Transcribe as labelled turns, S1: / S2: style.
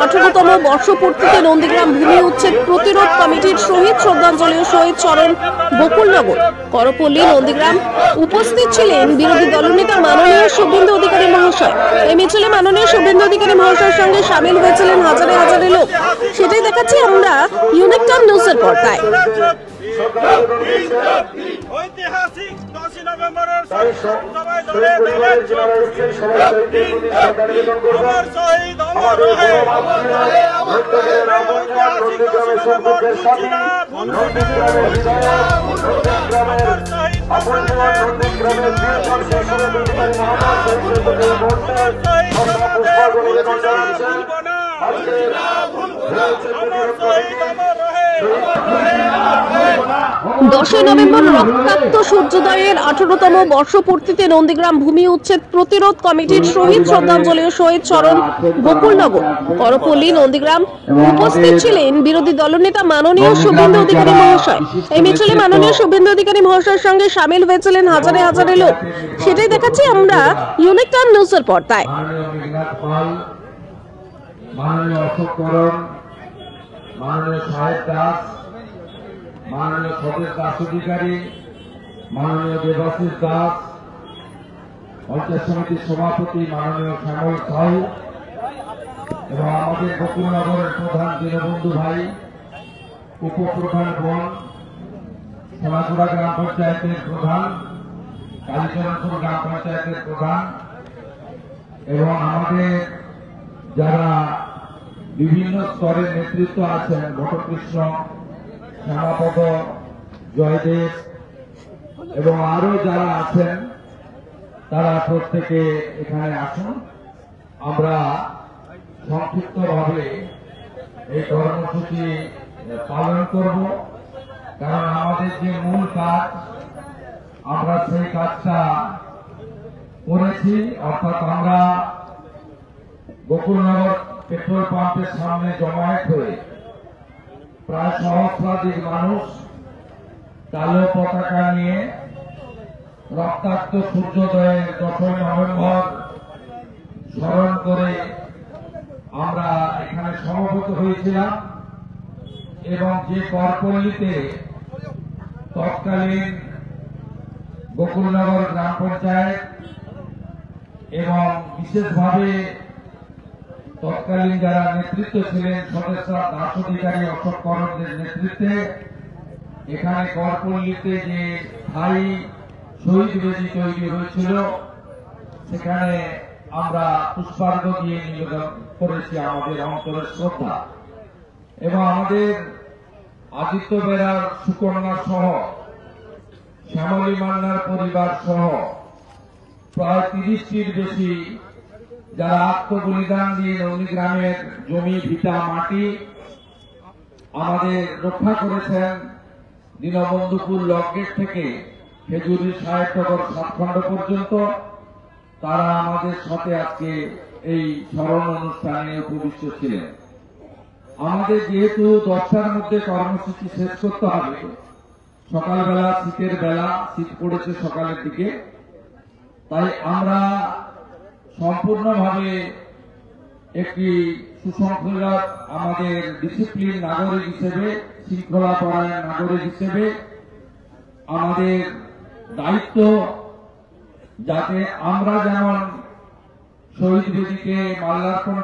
S1: 18তম বর্ষপূর্তিতে নন্দীগ্রাম ভূমি উচ্ছেদ প্রতিরোধ কমিটির শহীদ শ্রদ্ধাঞ্জলি ও শহীদ চরণ বকুলনগর করপল্লী নন্দীগ্রাম। উপস্থিত ছিলেন বিরোধী দলনেতা মাননীয় শুভেন্দু অধিকারী মহাশয়। এই মিছিলে মাননীয় শুভেন্দু অধিকারী মহাশয়ের সঙ্গে সামিল হয়েছিলেন হাজারে হাজারে লোক। সেটাই দেখাচ্ছি আমরা ইউনিক টাইম নিউজের পর্দায়।
S2: ঐতিহাসিক 10 নভেম্বরের সবাই ধরে দাঁড়াচ্ছি। অমর শহীদ অমর রহে, ঐতিহাসিক 10 নভেম্বর ভুলছি না, ভুলবো না। অমর শহীদ অমর রহে, ভুলছি না, অমর শহীদ আমাদের ভুলছি না, ভুলবো না। অমর শহীদ অমর রহে।
S1: 10 নভেম্বর রক্তাক্ত সূর্যোদয়ের 18তম বর্ষপূর্তিতে নন্দীগ্রাম ভূমি উচ্ছেদ প্রতিরোধ কমিটির শহীদ শ্রদ্ধাঞ্জলি ও শহীদ চরণ বকুলনগর করপল্লী নন্দীগ্রাম। উপস্থিত ছিলেন বিরোধী দলনেতা মাননীয় শুভেন্দু অধিকারী মহাশয়। এই মিছিলে মাননীয় শুভেন্দু অধিকারী মহাশয়ের সঙ্গে সামিল হয়েছিলেন হাজারে হাজারে লোক। সেটাই দেখাচ্ছি আমরা ইউনিক টাইম নিউজের পর্দায়।
S3: মাননীয় অশোক করণ, মাননীয় সাহেব দাস, মাননীয় স্বদেশ দাস অধিকারী, মাননীয় দেবাশিস দাস, পঞ্চায়েত সমিতির সভাপতি মাননীয় শ্যামল সাহু এবং আমাদের বকুলনগরের প্রধান দীনবন্ধু ভাই, উপপ্রধান বোন, সোনাচূড়া গ্রাম পঞ্চায়েতের প্রধান, কালীচরণপুর গ্রাম পঞ্চায়েতের প্রধান এবং আমাদের যারা বিভিন্ন স্তরের নেতৃত্ব আছেন, বটকৃষ্ণ, শ্যামাপদ, জয়দেব এবং আরো যারা আছেন, তারা প্রত্যেকে এখানে আসুন। আমরা সংক্ষিপ্তভাবে এই কর্মসূচি পালন করব, কারণ আমাদের যে মূল কাজ আমরা সেই কাজটা করেছি। অর্থাৎ আমরা বকুলনগর পেট্রোল পাম্পের সামনে জমায়েত হয়ে প্রায় সহস্রাধিক মানুষ কালো পতাকা নিয়ে রক্তাক্ত সূর্যোদয়ের 10 নভেম্বর স্মরণ করে আমরা এখানে সমবেত হয়েছিলাম এবং যে করপল্লীতে তৎকালীন বকুলনগর গ্রাম পঞ্চায়েত এবং বিশেষভাবে তৎকালীন যারা নেতৃত্ব ছিলেন স্বদেশ দাস অধিকারী, অশোক করণদের নেতৃত্বে এখানে করপল্লীতে যে স্থায়ী শহীদ বেদি তৈরি হয়েছিল সেখানে আমরা পুষ্পার্ঘ দিয়ে নিবেদন করেছি আমাদের অন্তরের শ্রদ্ধা। এবং আমাদের আদিত্য বেরার সুকন্যা সহ, শ্যামলী মান্নার পরিবার সহ প্রায় 30টির বেশি যারা আত্মবলিদান দিয়ে নন্দীগ্রামের জমি, ভিটা, মাটি আমাদের রক্ষা করেছেন, দীনবন্ধুপুর লকগেট থেকে খেজুরি সাহেবনগর 7 খণ্ড পর্যন্ত, তারা আমাদের সাথে আজকে এই স্মরণ অনুষ্ঠানে উপবিষ্ট ছিলেন। আমাদের যেহেতু 10টার মধ্যে কর্মসূচি শেষ করতে হবে, সকালবেলা শীতের বেলা, শীত পড়েছে সকালের দিকে, তাই আমরা সম্পূর্ণভাবে একটি সুশৃঙ্খলা, আমাদের ডিসিপ্লিন নাগরিক হিসেবে, শৃঙ্খলা পরায়ণ নাগরিক হিসেবে আমাদের দায়িত্ব যাতে আমরা যেমন শহীদ বেদিকে মাল্যার্পণ